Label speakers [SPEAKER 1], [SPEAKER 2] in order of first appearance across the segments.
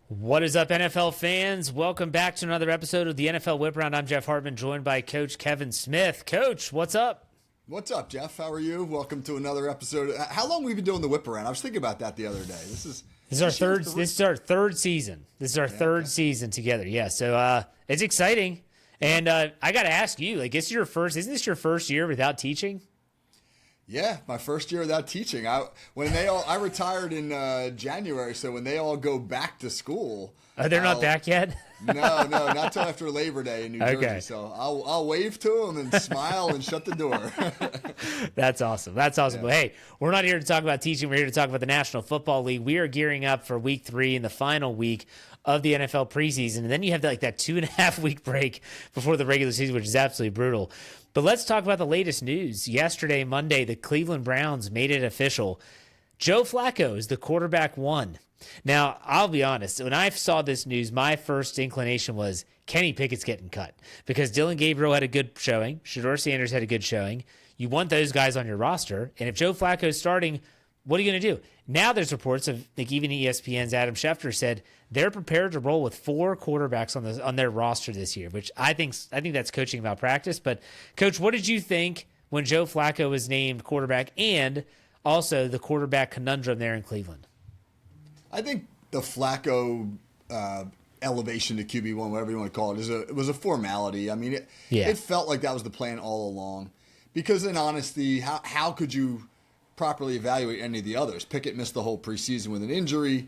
[SPEAKER 1] What is up, NFL fans? Welcome back to another episode of the NFL Whip Around. I'm Jeff Hartman, joined by Coach Kevin Smith. Coach, what's up?
[SPEAKER 2] What's up, Jeff? How are you? Welcome to another episode. How long have we been doing the Whip Around? I was thinking about that the other day. This is
[SPEAKER 1] our third. This is our third season. This is our third season together. Yeah, so it's exciting. And I got to ask you, like, isn't this your first year without teaching?
[SPEAKER 2] Yeah, my first year without teaching. I retired in January, so when they all go back to school,
[SPEAKER 1] They're not back yet.
[SPEAKER 2] No, not till after Labor Day in New Jersey. So I'll wave to them and smile and shut the door.
[SPEAKER 1] That's awesome. That's awesome. Yeah. But hey, we're not here to talk about teaching. We're here to talk about the National Football League. We are gearing up for Week 3 and the final week of the NFL preseason, and then you have that 2.5 week break before the regular season, which is absolutely brutal. But let's talk about the latest news. Yesterday, Monday, the Cleveland Browns made it official. Joe Flacco is the quarterback one. Now, I'll be honest. When I saw this news, my first inclination was Kenny Pickett's getting cut because Dylan Gabriel had a good showing. Shedeur Sanders had a good showing. You want those guys on your roster. And if Joe Flacco is starting, what are you going to do? Now there's reports of, like, even ESPN's Adam Schefter said they're prepared to roll with 4 quarterbacks on their roster this year, which I think that's coaching malpractice. But, Coach, what did you think when Joe Flacco was named quarterback and also the quarterback conundrum there in Cleveland?
[SPEAKER 2] I think the Flacco elevation to QB1, whatever you want to call it, it was a formality. I mean, it felt like that was the plan all along. Because in honesty, how could you properly evaluate any of the others? Pickett missed the whole preseason with an injury.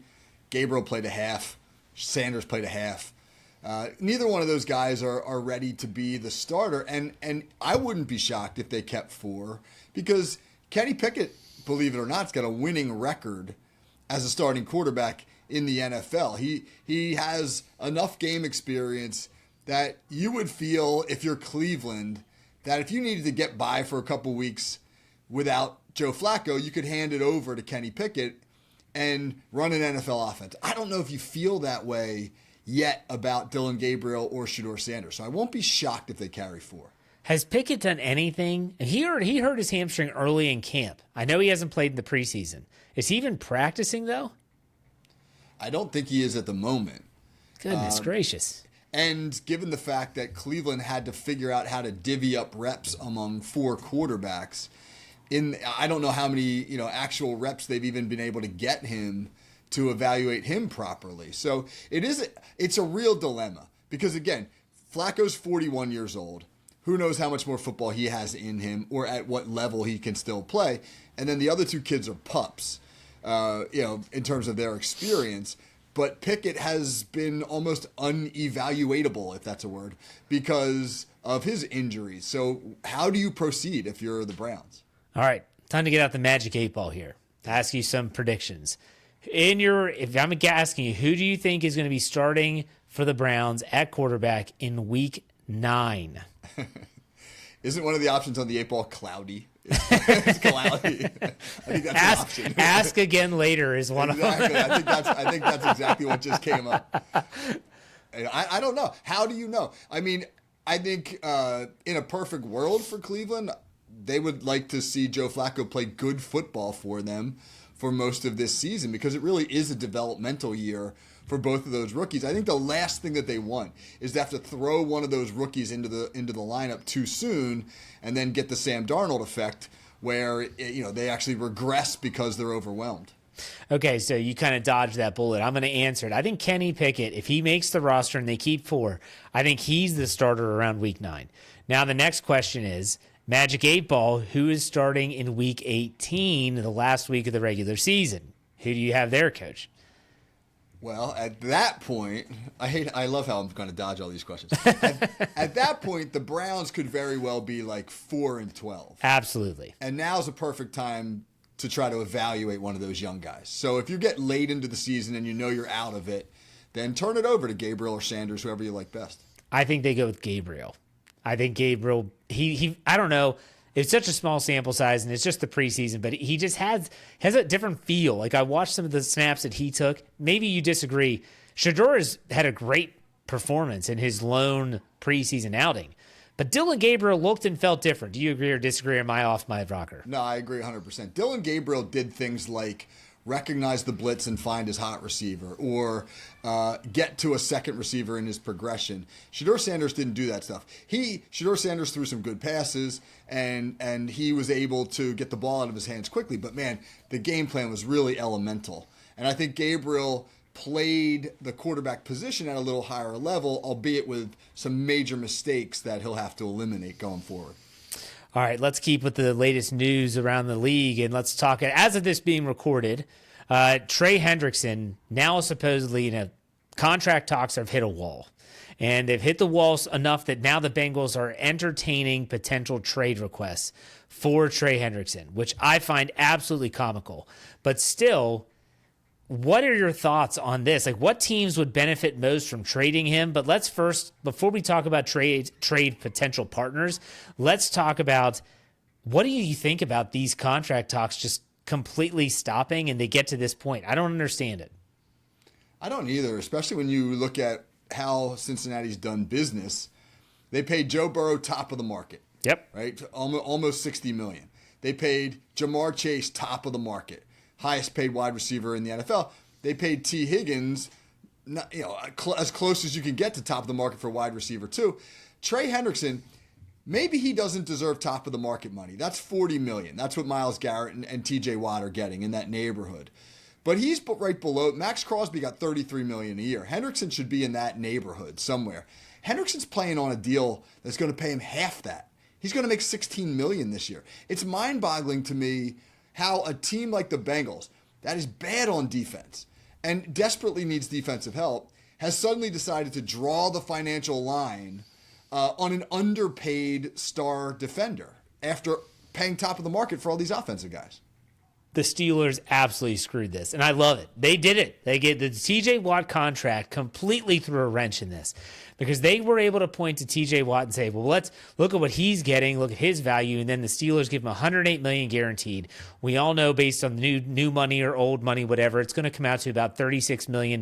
[SPEAKER 2] Gabriel played a half. Sanders played a half. Neither one of those guys are ready to be the starter. And I wouldn't be shocked if they kept 4 because Kenny Pickett, believe it or not, has got a winning record as a starting quarterback in the NFL. He has enough game experience that you would feel, if you're Cleveland, that if you needed to get by for a couple weeks without Joe Flacco, you could hand it over to Kenny Pickett and run an NFL offense. I don't know if you feel that way yet about Dylan Gabriel or Shedeur Sanders, so I won't be shocked if they carry 4.
[SPEAKER 1] Has Pickett done anything? He hurt his hamstring early in camp. I know he hasn't played in the preseason. Is he even practicing, though?
[SPEAKER 2] I don't think he is at the moment.
[SPEAKER 1] Goodness gracious.
[SPEAKER 2] And given the fact that Cleveland had to figure out how to divvy up reps among 4 quarterbacks, I don't know how many actual reps they've even been able to get him to evaluate him properly. So it's a real dilemma because, again, Flacco's 41 years old. Who knows how much more football he has in him or at what level he can still play. And then the other 2 kids are pups, in terms of their experience. But Pickett has been almost unevaluatable, if that's a word, because of his injuries. So how do you proceed if you're the Browns?
[SPEAKER 1] All right, time to get out the magic 8-ball here to ask you some predictions. If I'm asking you, who do you think is going to be starting for the Browns at quarterback in Week 9?
[SPEAKER 2] Isn't one of the options on the 8-ball cloudy? It's cloudy. I think that's an option.
[SPEAKER 1] Ask again later is one
[SPEAKER 2] exactly.
[SPEAKER 1] of them.
[SPEAKER 2] I think that's exactly what just came up. I don't know. How do you know? I mean, I think in a perfect world for Cleveland, they would like to see Joe Flacco play good football for them for most of this season because it really is a developmental year for both of those rookies. I think the last thing that they want is to have to throw one of those rookies into the lineup too soon and then get the Sam Darnold effect where they actually regress because they're overwhelmed.
[SPEAKER 1] Okay, so you kind of dodged that bullet. I'm going to answer it. I think Kenny Pickett, if he makes the roster and they keep 4, I think he's the starter around Week 9. Now the next question is, Magic 8-ball, who is starting in Week 18, the last week of the regular season? Who do you have there, Coach?
[SPEAKER 2] Well, at that point, I love how I'm going to dodge all these questions. At that point, the Browns could very well be like 4-12.
[SPEAKER 1] Absolutely.
[SPEAKER 2] And now's a perfect time to try to evaluate one of those young guys. So if you get late into the season and you know you're out of it, then turn it over to Gabriel or Sanders, whoever you like best.
[SPEAKER 1] I think they go with Gabriel. I think Gabriel, I don't know. It's such a small sample size, and it's just the preseason, but he just has a different feel. Like, I watched some of the snaps that he took. Maybe you disagree. Shedeur has had a great performance in his lone preseason outing. But Dylan Gabriel looked and felt different. Do you agree or disagree? Or am I off my rocker?
[SPEAKER 2] No, I agree 100%. Dylan Gabriel did things like recognize the blitz and find his hot receiver, or get to a second receiver in his progression. Shedeur Sanders didn't do that stuff. Shedeur Sanders threw some good passes, and he was able to get the ball out of his hands quickly. But man, the game plan was really elemental. And I think Gabriel played the quarterback position at a little higher level, albeit with some major mistakes that he'll have to eliminate going forward.
[SPEAKER 1] All right, let's keep with the latest news around the league, and let's talk. As of this being recorded, Trey Hendrickson now supposedly, contract talks have hit a wall. And they've hit the walls enough that now the Bengals are entertaining potential trade requests for Trey Hendrickson, which I find absolutely comical. But still, what are your thoughts on this? Like, what teams would benefit most from trading him? But let's first, before we talk about trade potential partners, let's talk about what do you think about these contract talks just completely stopping and they get to this point? I don't understand it.
[SPEAKER 2] I don't either, especially when you look at how Cincinnati's done business. They paid Joe Burrow top of the market.
[SPEAKER 1] Yep.
[SPEAKER 2] Right? Almost $60 million. They paid Jamar Chase top of the market. Highest paid wide receiver in the NFL. They paid T. Higgins, as close as you can get to top of the market for wide receiver too. Trey Hendrickson, maybe he doesn't deserve top of the market money. That's $40 million. That's what Myles Garrett and T.J. Watt are getting in that neighborhood. But he's right below. Max Crosby got $33 million a year. Hendrickson should be in that neighborhood somewhere. Hendrickson's playing on a deal that's going to pay him half that. He's going to make $16 million this year. It's mind-boggling to me how a team like the Bengals, that is bad on defense and desperately needs defensive help, has suddenly decided to draw the financial line on an underpaid star defender after paying top of the market for all these offensive guys.
[SPEAKER 1] The Steelers absolutely screwed this, and I love it. They did it. They get the T.J. Watt contract completely threw a wrench in this because they were able to point to T.J. Watt and say, well, let's look at what he's getting, look at his value, and then the Steelers give him $108 million guaranteed. We all know based on the new money or old money, whatever, it's going to come out to about $36 million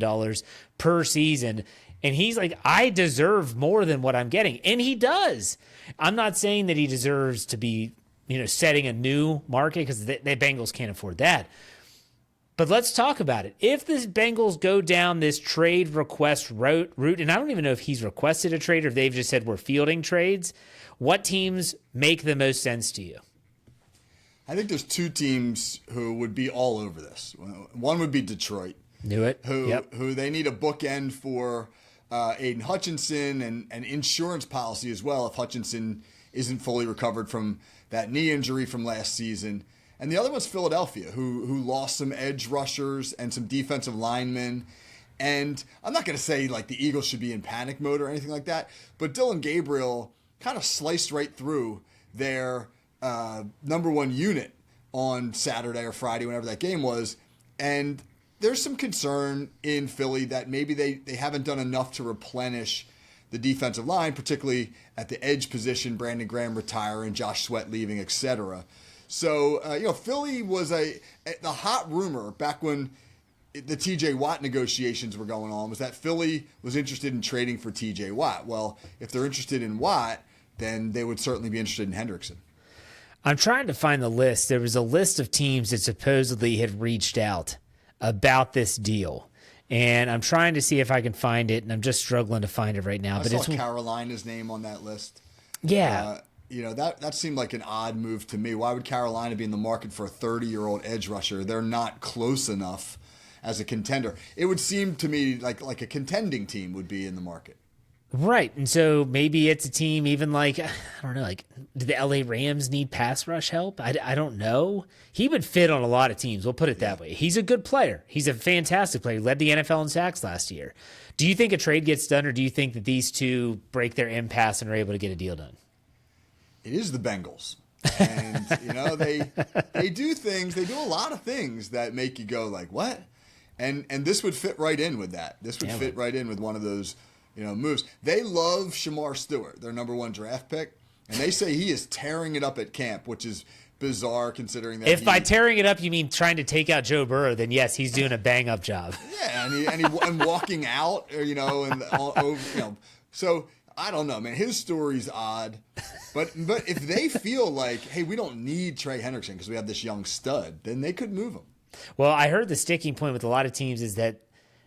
[SPEAKER 1] per season. And he's like, I deserve more than what I'm getting. And he does. I'm not saying that he deserves to be setting a new market because the Bengals can't afford that. But let's talk about it. If the Bengals go down this trade request route, and I don't even know if he's requested a trade or if they've just said we're fielding trades, what teams make the most sense to you?
[SPEAKER 2] I think there's two teams who would be all over this. One would be Detroit.
[SPEAKER 1] Knew it.
[SPEAKER 2] Who they need a bookend for Aiden Hutchinson and insurance policy as well if Hutchinson isn't fully recovered from that knee injury from last season. And the other one's Philadelphia, who lost some edge rushers and some defensive linemen. And I'm not going to say like the Eagles should be in panic mode or anything like that, but Dylan Gabriel kind of sliced right through their number one unit on Saturday or Friday, whenever that game was. And there's some concern in Philly that maybe they haven't done enough to replenish the defensive line, particularly at the edge position, Brandon Graham retiring, Josh Sweat leaving, etc. So, Philly was the hot rumor back when the T.J. Watt negotiations were going on was that Philly was interested in trading for T.J. Watt. Well, if they're interested in Watt, then they would certainly be interested in Hendrickson.
[SPEAKER 1] I'm trying to find the list. There was a list of teams that supposedly had reached out about this deal. And I'm trying to see if I can find it, and I'm just struggling to find it right now.
[SPEAKER 2] I saw Carolina's name on that list.
[SPEAKER 1] Yeah.
[SPEAKER 2] That seemed like an odd move to me. Why would Carolina be in the market for a 30-year-old edge rusher? They're not close enough as a contender. It would seem to me like a contending team would be in the market.
[SPEAKER 1] Right. And so maybe it's a team even like, I don't know, like, do the LA Rams need pass rush help? I don't know. He would fit on a lot of teams. We'll put it that way. He's a good player. He's a fantastic player. He led the NFL in sacks last year. Do you think a trade gets done, or do you think that these two break their impasse and are able to get a deal done?
[SPEAKER 2] It is the Bengals. And, they do things. They do a lot of things that make you go like, what? And this would fit right in with that. This would fit right in with one of those moves. They love Shamar Stewart, their number one draft pick, and they say he is tearing it up at camp, which is bizarre considering that.
[SPEAKER 1] If by tearing it up you mean trying to take out Joe Burrow, then yes, he's doing a bang up job.
[SPEAKER 2] Yeah, and walking out, So I don't know, man. His story's odd, but if they feel like, hey, we don't need Trey Hendrickson because we have this young stud, then they could move him.
[SPEAKER 1] Well, I heard the sticking point with a lot of teams is that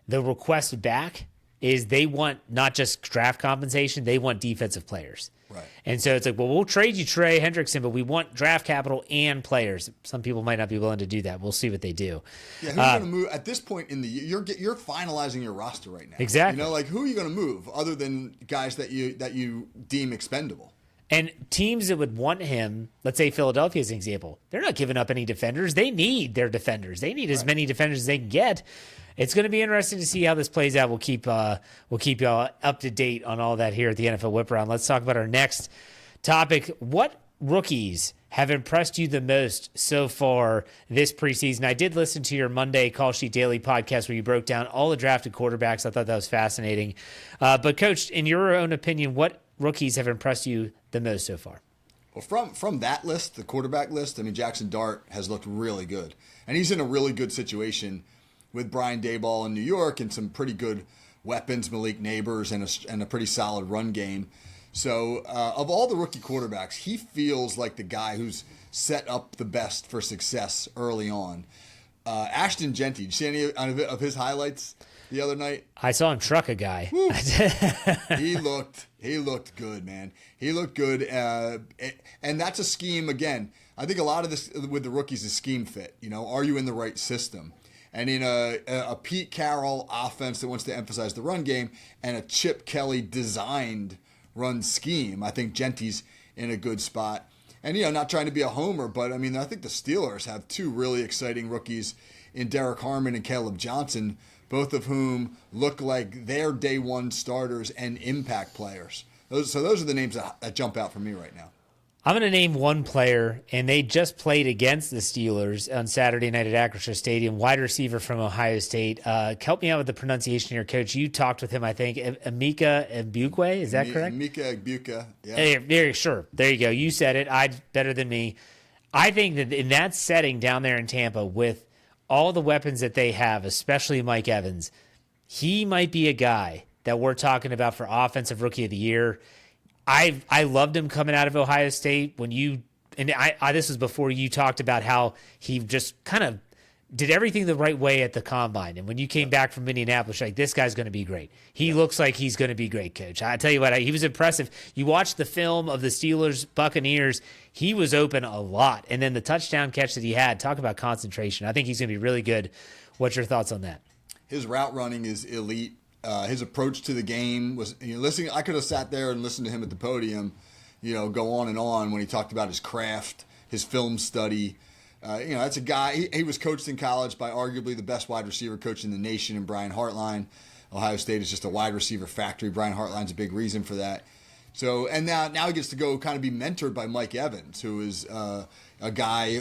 [SPEAKER 1] the request back is they want not just draft compensation, they want defensive players.
[SPEAKER 2] Right.
[SPEAKER 1] And so it's like, well, we'll trade you Trey Hendrickson, but we want draft capital and players. Some people might not be willing to do that. We'll see what they do.
[SPEAKER 2] Yeah, who's going to move at this point in the year? You're finalizing your roster right now.
[SPEAKER 1] Exactly.
[SPEAKER 2] You know, like who are you going to move other than guys that you deem expendable?
[SPEAKER 1] And teams that would want him, let's say Philadelphia is an example, they're not giving up any defenders. They need their defenders. They need as many defenders as they can get. It's going to be interesting to see how this plays out. We'll keep y'all up to date on all that here at the NFL Whip Around. Let's talk about our next topic. What rookies have impressed you the most so far this preseason? I did listen to your Monday Call Sheet Daily podcast where you broke down all the drafted quarterbacks. I thought that was fascinating. But Coach, in your own opinion, what rookies have impressed you the most so far?
[SPEAKER 2] Well, from that list, the quarterback list, I mean, Jackson Dart has looked really good. And he's in a really good situation with Brian Daboll in New York and some pretty good weapons, Malik Neighbors, and a pretty solid run game. So of all the rookie quarterbacks, he feels like the guy who's set up the best for success early on. Ashton Jeanty, did you see any of his highlights the other night?
[SPEAKER 1] I saw him truck a guy.
[SPEAKER 2] He looked good, man. He looked good. And that's a scheme, again, I think a lot of this with the rookies is scheme fit. You know, are you in the right system? And in a Pete Carroll offense that wants to emphasize the run game and a Chip Kelly designed run scheme, I think Jeanty's in a good spot. And, you know, not trying to be a homer, but, I mean, I think the Steelers have two really exciting rookies in Derek Hartman and Caleb Johnson, both of whom look like they're day one starters and impact players. Those are the names that jump out for me right now.
[SPEAKER 1] I'm going to name one player, and they just played against the Steelers on Saturday night at Acrisure Stadium, wide receiver from Ohio State. Help me out with the pronunciation here, Coach. You talked with him, I think. Emeka Egbuka, is that correct?
[SPEAKER 2] Emeka Egbuka, yeah.
[SPEAKER 1] Very sure. There you go. You said it. Better than me. I think that in that setting down there in Tampa with all the weapons that they have, especially Mike Evans, he might be a guy that we're talking about for Offensive Rookie of the Year. I loved him coming out of Ohio State when this was before you talked about how he just kind of did everything the right way at the combine. And when you came back from Indianapolis, you're like, this guy's going to be great. He looks like he's going to be great, Coach. I tell you what, he was impressive. You watched the film of the Steelers Buccaneers. He was open a lot. And then the touchdown catch that he had, talk about concentration. I think he's going to be really good. What's your thoughts on that?
[SPEAKER 2] His route running is elite. His approach to the game was, listening. I could have sat there and listened to him at the podium, go on and on when he talked about his craft, his film study. That's a guy. He was coached in college by arguably the best wide receiver coach in the nation, in Brian Hartline. Ohio State is just a wide receiver factory. Brian Hartline's a big reason for that. So, and now he gets to go kind of be mentored by Mike Evans, who is a guy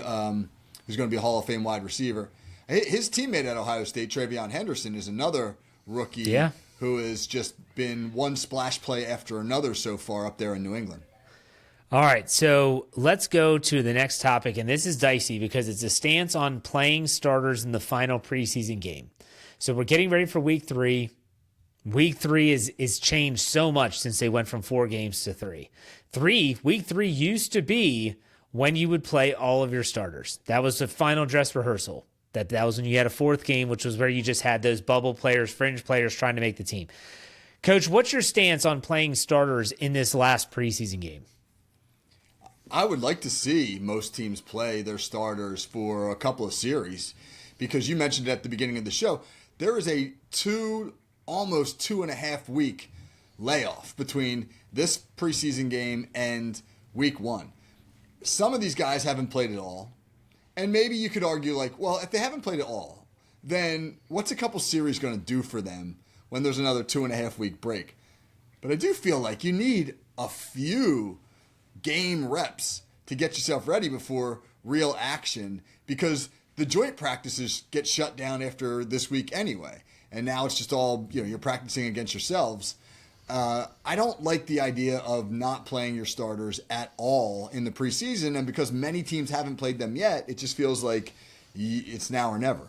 [SPEAKER 2] who's going to be a Hall of Fame wide receiver. His teammate at Ohio State, Travion Henderson, is another rookie who has just been one splash play after another so far up there in New England.
[SPEAKER 1] All right, so let's go to the next topic, and this is dicey because it's a stance on playing starters in the final preseason game. So we're getting ready for week 3. Week 3 is changed so much since they went from 4 games to 3. Week 3 used to be when you would play all of your starters. That was the final dress rehearsal. That was when you had a 4th game, which was where you just had those bubble players, fringe players trying to make the team. Coach, what's your stance on playing starters in this last preseason game?
[SPEAKER 2] I would like to see most teams play their starters for a couple of series because you mentioned it at the beginning of the show. There is a almost 2.5 week layoff between this preseason game and week 1. Some of these guys haven't played at all. And maybe you could argue well, if they haven't played at all, then what's a couple series going to do for them when there's another 2.5 week break? But I do feel like you need a few game reps to get yourself ready before real action because the joint practices get shut down after this week anyway. And now it's just all, you're practicing against yourselves. I don't like the idea of not playing your starters at all in the preseason. And because many teams haven't played them yet, it just feels like it's now or never.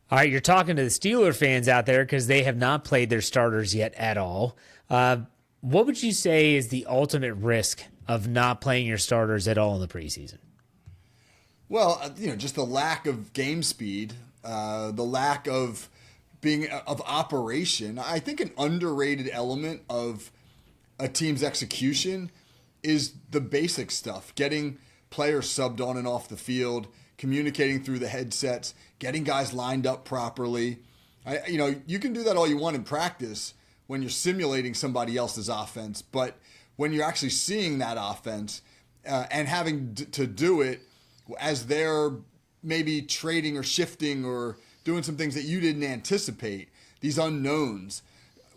[SPEAKER 1] All right, you're talking to the Steeler fans out there because they have not played their starters yet at all. What would you say is the ultimate risk of not playing your starters at all in the preseason?
[SPEAKER 2] Well, just the lack of game speed, the lack of operation. I think an underrated element of a team's execution is the basic stuff: getting players subbed on and off the field, communicating through the headsets, getting guys lined up properly. You can do that all you want in practice when you're simulating somebody else's offense, but when you're actually seeing that offense and having to do it as they're maybe trading or shifting or doing some things that you didn't anticipate, these unknowns,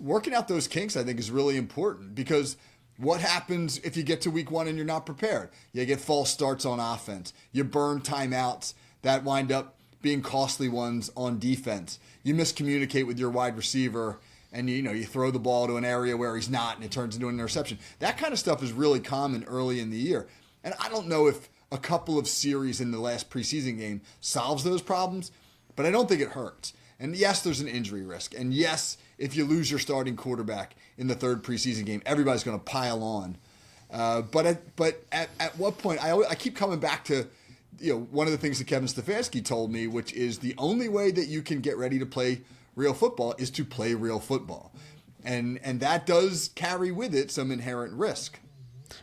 [SPEAKER 2] working out those kinks, I think, is really important, because what happens if you get to week 1 and you're not prepared? You get false starts on offense. You burn timeouts that wind up being costly ones on defense. You miscommunicate with your wide receiver, and you throw the ball to an area where he's not, and it turns into an interception. That kind of stuff is really common early in the year. And I don't know if a couple of series in the last preseason game solves those problems, but I don't think it hurts. And yes, there's an injury risk. And yes, if you lose your starting quarterback in the third preseason game, everybody's going to pile on. But at what point, I keep coming back to one of the things that Kevin Stefanski told me, which is the only way that you can get ready to play real football is to play real football. And that does carry with it some inherent risk.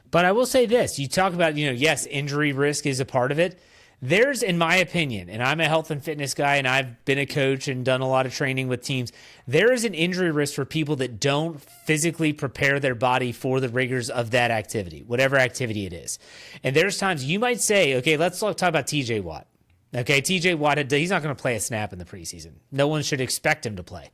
[SPEAKER 1] But I will say this, you talk about, yes, injury risk is a part of it. There's, in my opinion, and I'm a health and fitness guy, and I've been a coach and done a lot of training with teams, there is an injury risk for people that don't physically prepare their body for the rigors of that activity, whatever activity it is. And there's times you might say, okay, let's talk about TJ Watt. Okay, TJ Watt, he's not going to play a snap in the preseason. No one should expect him to play.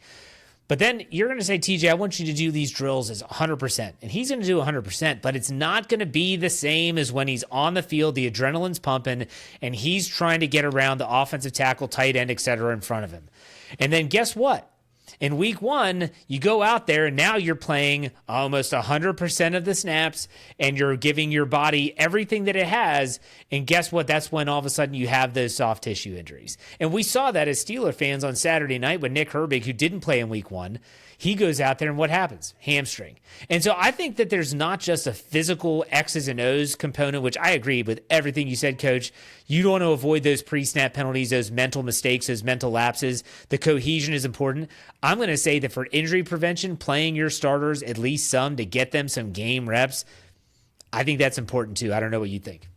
[SPEAKER 1] But then you're going to say, TJ, I want you to do these drills as 100%. And he's going to do 100%, but it's not going to be the same as when he's on the field, the adrenaline's pumping, and he's trying to get around the offensive tackle, tight end, et cetera, in front of him. And then guess what? In week 1, you go out there and now you're playing almost 100% of the snaps and you're giving your body everything that it has. And guess what? That's when all of a sudden you have those soft tissue injuries. And we saw that as Steeler fans on Saturday night when Nick Herbig, who didn't play in week 1, he goes out there and what happens? Hamstring. And so I think that there's not just a physical X's and O's component, which I agree with everything you said, Coach. You want to avoid those pre-snap penalties, those mental mistakes, those mental lapses. The cohesion is important. I'm going to say that for injury prevention, playing your starters, at least some, to get them some game reps, I think that's important too. I don't know what you think.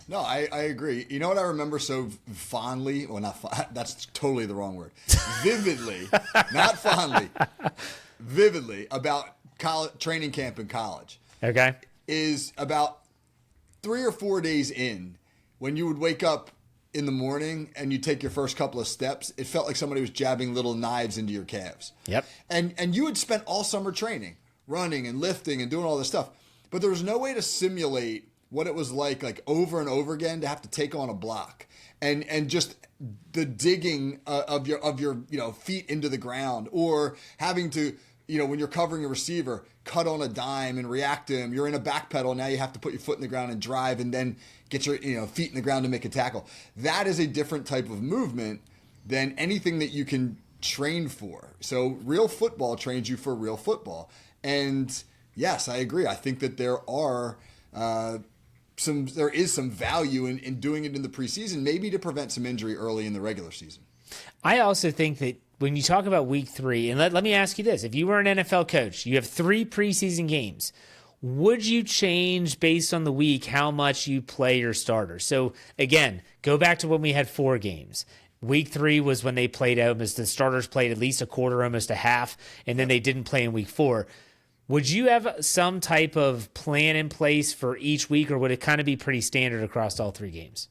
[SPEAKER 2] No, I agree. You know what I remember so fondly? Well, that's totally the wrong word. Vividly, not fondly, vividly about training camp in college.
[SPEAKER 1] Okay.
[SPEAKER 2] Is about 3 or 4 days in, when you would wake up in the morning and you take your first couple of steps, it felt like somebody was jabbing little knives into your calves.
[SPEAKER 1] Yep.
[SPEAKER 2] And you had spent all summer training, running and lifting and doing all this stuff, but there was no way to simulate what it was like over and over again to have to take on a block and just the digging of your feet into the ground, or having to, when you're covering a receiver, cut on a dime and react to him. You're in a back pedal. Now you have to put your foot in the ground and drive and then get your feet in the ground to make a tackle. That is a different type of movement than anything that you can train for. So real football trains you for real football. And yes, I agree. I think that there is some value in doing it in the preseason, maybe to prevent some injury early in the regular season.
[SPEAKER 1] I also think that when you talk about week 3, and let me ask you this. If you were an NFL coach, you have 3 preseason games. Would you change based on the week how much you play your starters? So again, go back to when we had 4 games. Week 3 was when they played almost, the starters played at least a quarter, almost a half, and then they didn't play in week 4. Would you have some type of plan in place for each week, or would it kind of be pretty standard across all 3 games?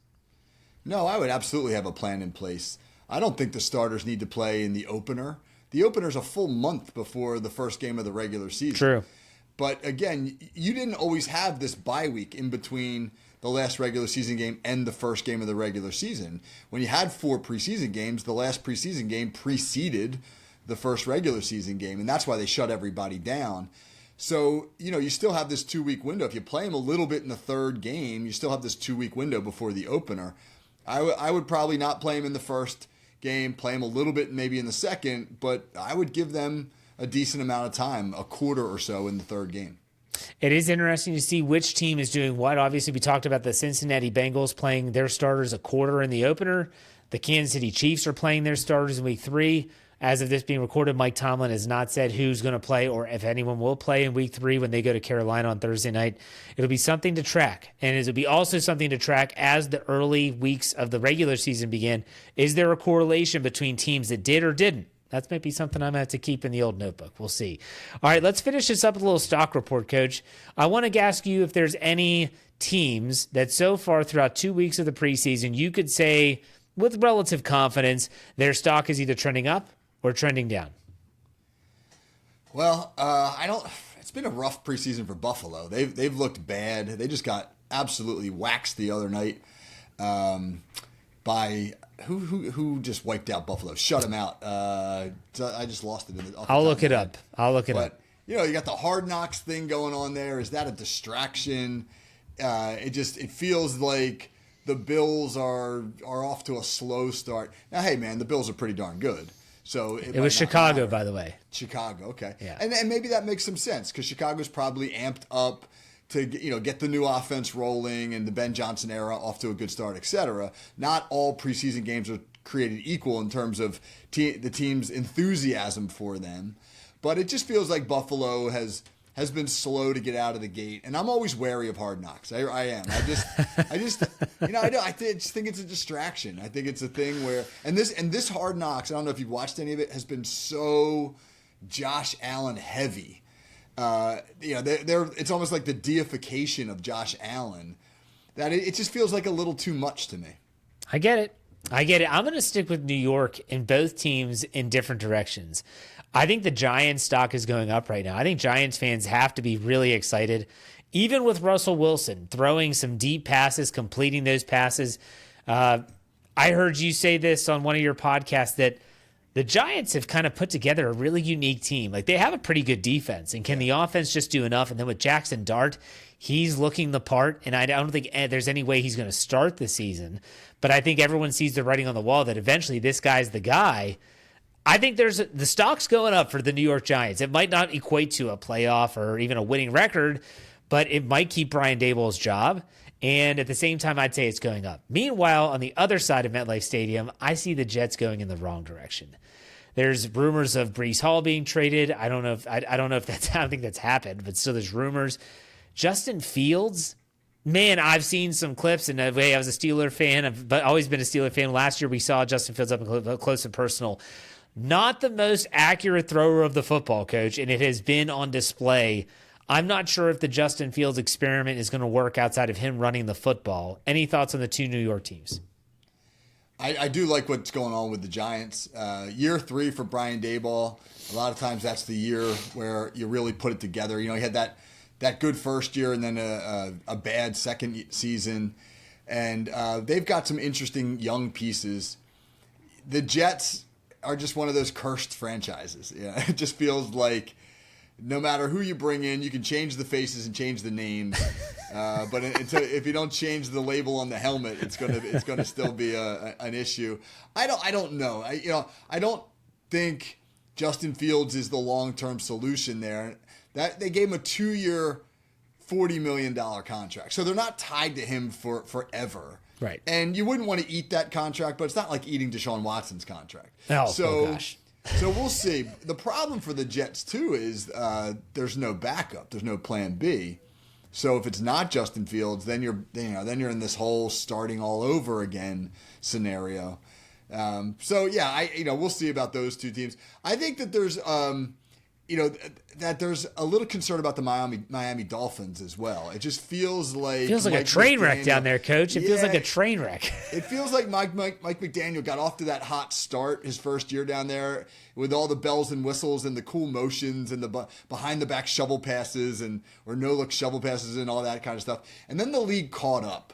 [SPEAKER 2] No, I would absolutely have a plan in place. I don't think the starters need to play in the opener. The opener's a full month before the first game of the regular season.
[SPEAKER 1] True.
[SPEAKER 2] But again, you didn't always have this bye week in between the last regular season game and the first game of the regular season. When you had 4 preseason games, the last preseason game preceded the first regular season game, and that's why they shut everybody down. So, you still have this 2-week window. If you play them a little bit in the third game, you still have this 2-week window before the opener. I would probably not play them in the first game, play them a little bit maybe in the second, but I would give them a decent amount of time, a quarter or so in the third game.
[SPEAKER 1] It is interesting to see which team is doing what. Obviously, we talked about the Cincinnati Bengals playing their starters a quarter in the opener. The Kansas City Chiefs are playing their starters in week 3. As of this being recorded, Mike Tomlin has not said who's going to play or if anyone will play in week 3 when they go to Carolina on Thursday night. It'll be something to track. And it'll be also something to track as the early weeks of the regular season begin. Is there a correlation between teams that did or didn't? That might be something I'm going to have to keep in the old notebook. We'll see. All right, let's finish this up with a little stock report, Coach. I want to ask you if there's any teams that so far throughout 2 weeks of the preseason, you could say with relative confidence their stock is either trending up or trending down.
[SPEAKER 2] Well, I don't. It's been a rough preseason for Buffalo. They've looked bad. They just got absolutely waxed the other night by who just wiped out Buffalo, shut them out. I just lost it.
[SPEAKER 1] I'll look it up.
[SPEAKER 2] You know, you got the Hard Knocks thing going on there. Is that a distraction? It feels like the Bills are off to a slow start. Now, hey man, the Bills are pretty darn good. So
[SPEAKER 1] it was Chicago, matter. By the way.
[SPEAKER 2] Chicago, okay.
[SPEAKER 1] Yeah.
[SPEAKER 2] And maybe that makes some sense because Chicago's probably amped up to get the new offense rolling and the Ben Johnson era off to a good start, etc. Not all preseason games are created equal in terms of the team's enthusiasm for them, but it just feels like Buffalo has been slow to get out of the gate, and I'm always wary of Hard Knocks. I am. I just think it's a distraction. I think it's a thing where and this Hard Knocks. I don't know if you've watched any of it. Has been so Josh Allen heavy. It's almost like the deification of Josh Allen that it just feels like a little too much to me.
[SPEAKER 1] I get it. I'm going to stick with New York in both teams in different directions. I think the Giants stock is going up right now. I think Giants fans have to be really excited, even with Russell Wilson throwing some deep passes, completing those passes. I heard you say this on one of your podcasts that the Giants have kind of put together a really unique team. Like they have a pretty good defense, and can the offense just do enough? And then with Jackson Dart, he's looking the part, and I don't think there's any way he's going to start the season. But I think everyone sees the writing on the wall that eventually this guy's the guy. I think the stock's going up for the New York Giants. It might not equate to a playoff or even a winning record, but it might keep Brian Daboll's job. And at the same time, I'd say it's going up. Meanwhile, on the other side of MetLife Stadium, I see the Jets going in the wrong direction. There's rumors of Breece Hall being traded. I don't know if that's. I don't think that's happened, but still, there's rumors. Justin Fields, man, I've seen some clips, and I was a Steeler fan. I've always been a Steeler fan. Last year, we saw Justin Fields up close and personal. Not the most accurate thrower of the football, Coach, and it has been on display. I'm not sure if the Justin Fields experiment is going to work outside of him running the football. Any thoughts on the two New York teams?
[SPEAKER 2] I do like what's going on with the Giants. Year 3 for Brian Daboll. A lot of times that's the year where you really put it together. You know, he had that good first year and then a bad second season. And they've got some interesting young pieces. The Jets are just one of those cursed franchises. Yeah, it just feels like no matter who you bring in, you can change the faces and change the names, but if you don't change the label on the helmet, it's gonna still be an issue. I don't know. I don't think Justin Fields is the long-term solution there. That they gave him a 2-year, $40 million contract, so they're not tied to him for forever.
[SPEAKER 1] Right.
[SPEAKER 2] And you wouldn't want to eat that contract, but it's not like eating Deshaun Watson's contract.
[SPEAKER 1] Oh gosh.
[SPEAKER 2] So we'll see. The problem for the Jets, too, is there's no backup. There's no plan B. So if it's not Justin Fields, then you're in this whole starting all over again scenario. We'll see about those two teams. I think that there's that there's a little concern about the Miami Dolphins as well. It just feels like
[SPEAKER 1] a train wreck down there, Coach. It feels like a train wreck.
[SPEAKER 2] It feels like Mike McDaniel got off to that hot start his first year down there with all the bells and whistles and the cool motions and the behind the back shovel passes or no look shovel passes and all that kind of stuff. And then the league caught up.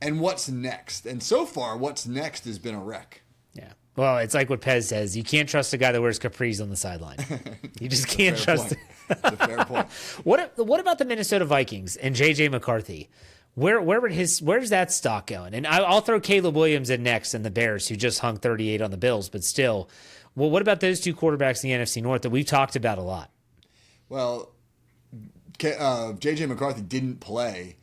[SPEAKER 2] And what's next? And so far, what's next has been a wreck.
[SPEAKER 1] Yeah. Well, it's like what Pez says. You can't trust a guy that wears capris on the sideline. You just can't trust him.
[SPEAKER 2] That's a fair point.
[SPEAKER 1] What about the Minnesota Vikings and J.J. McCarthy? Where's that stock going? And I'll throw Caleb Williams in next and the Bears, who just hung 38 on the Bills. But still, what about those two quarterbacks in the NFC North that we've talked about a lot?
[SPEAKER 2] Well, J.J. McCarthy didn't play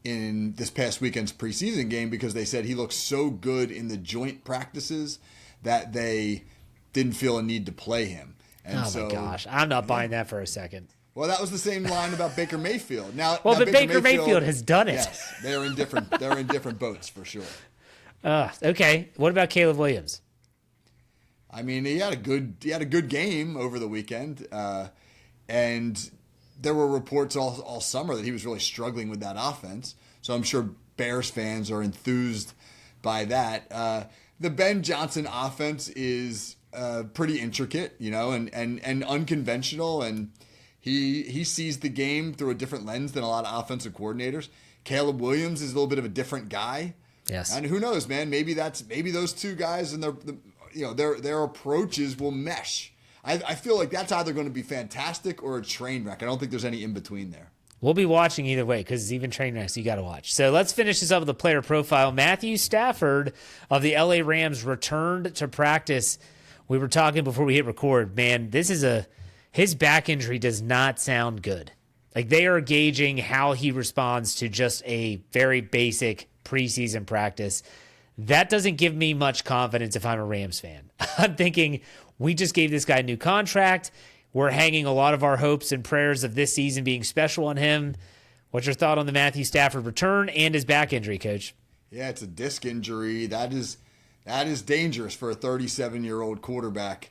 [SPEAKER 2] in this past weekend's preseason game because they said he looked so good in the joint practices that they didn't feel a need to play him. And
[SPEAKER 1] my gosh. I'm not buying that for a second.
[SPEAKER 2] Well, that was the same line about Baker Mayfield. Now,
[SPEAKER 1] but Baker Mayfield has done it.
[SPEAKER 2] Yes, they're in different boats for sure.
[SPEAKER 1] Okay. What about Caleb Williams?
[SPEAKER 2] I mean, he had a good game over the weekend, and there were reports all summer that he was really struggling with that offense. So I'm sure Bears fans are enthused by that. The Ben Johnson offense is pretty intricate, and unconventional, and he sees the game through a different lens than a lot of offensive coordinators. Caleb Williams is a little bit of a different guy.
[SPEAKER 1] Yes.
[SPEAKER 2] And who knows, man? Maybe those two guys and their approaches will mesh. I feel like that's either going to be fantastic or a train wreck. I don't think there's any in between there.
[SPEAKER 1] We'll be watching either way because even train wrecks, you got to watch. So let's finish this up with the player profile. Matthew Stafford of the LA Rams returned to practice. We were talking before we hit record. Man, his back injury does not sound good. Like, they are gauging how he responds to just a very basic preseason practice. That doesn't give me much confidence if I'm a Rams fan. I'm thinking, we just gave this guy a new contract. We're hanging a lot of our hopes and prayers of this season being special on him. What's your thought on the Matthew Stafford return and his back injury, Coach?
[SPEAKER 2] Yeah, it's a disc injury. That is dangerous for a 37-year-old quarterback.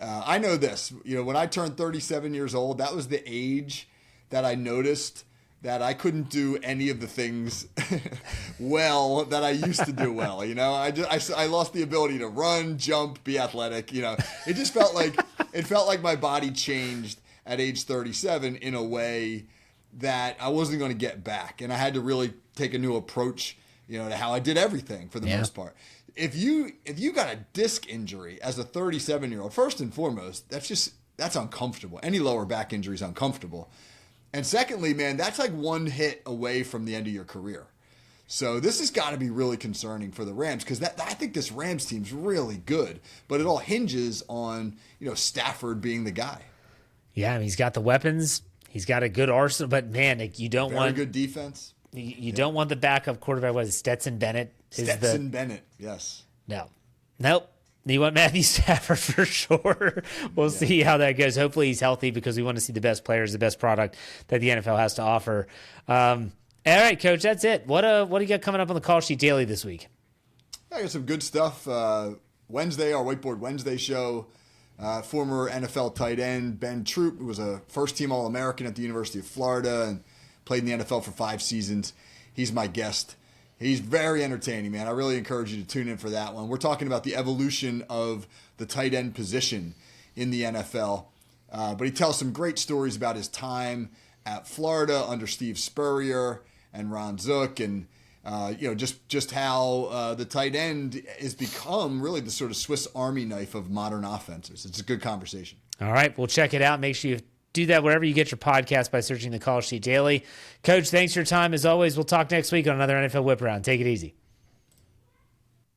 [SPEAKER 2] I know this. When I turned 37 years old, that was the age that I noticed that I couldn't do any of the things well that I used to do well. I lost the ability to run, jump, be athletic. It just felt like my body changed at age 37 in a way that I wasn't going to get back, and I had to really take a new approach, to how I did everything for the most part. If you got a disc injury as a 37-year-old, first and foremost, that's uncomfortable. Any lower back injury is uncomfortable. And secondly, man, that's like one hit away from the end of your career. So this has got to be really concerning for the Rams because I think this Rams team's really good, but it all hinges on, Stafford being the guy.
[SPEAKER 1] Yeah, I mean, he's got the weapons. He's got a good arsenal, but man, you don't
[SPEAKER 2] Very
[SPEAKER 1] want
[SPEAKER 2] good defense.
[SPEAKER 1] You don't want the backup quarterback. What is Stetson Bennett?
[SPEAKER 2] Bennett, yes.
[SPEAKER 1] Nope. You want Matthew Stafford for sure. We'll see how that goes. Hopefully he's healthy because we want to see the best players, the best product that the NFL has to offer. All right, Coach, that's it. What do you got coming up on the Call Sheet Daily this week?
[SPEAKER 2] I got some good stuff. Wednesday, our Whiteboard Wednesday show. Former NFL tight end Ben Troop, who was a first-team All-American at the University of Florida and played in the NFL for 5 seasons. He's my guest. He's very entertaining, man. I really encourage you to tune in for that one. We're talking about the evolution of the tight end position in the NFL. But he tells some great stories about his time at Florida under Steve Spurrier and Ron Zook, and just how the tight end has become really the sort of Swiss Army knife of modern offenses. It's a good conversation.
[SPEAKER 1] All right, we'll check it out. Make sure you do that wherever you get your podcast by searching the Call Sheet Daily. Coach, thanks for your time. As always, we'll talk next week on another NFL Whip Around. Take it easy.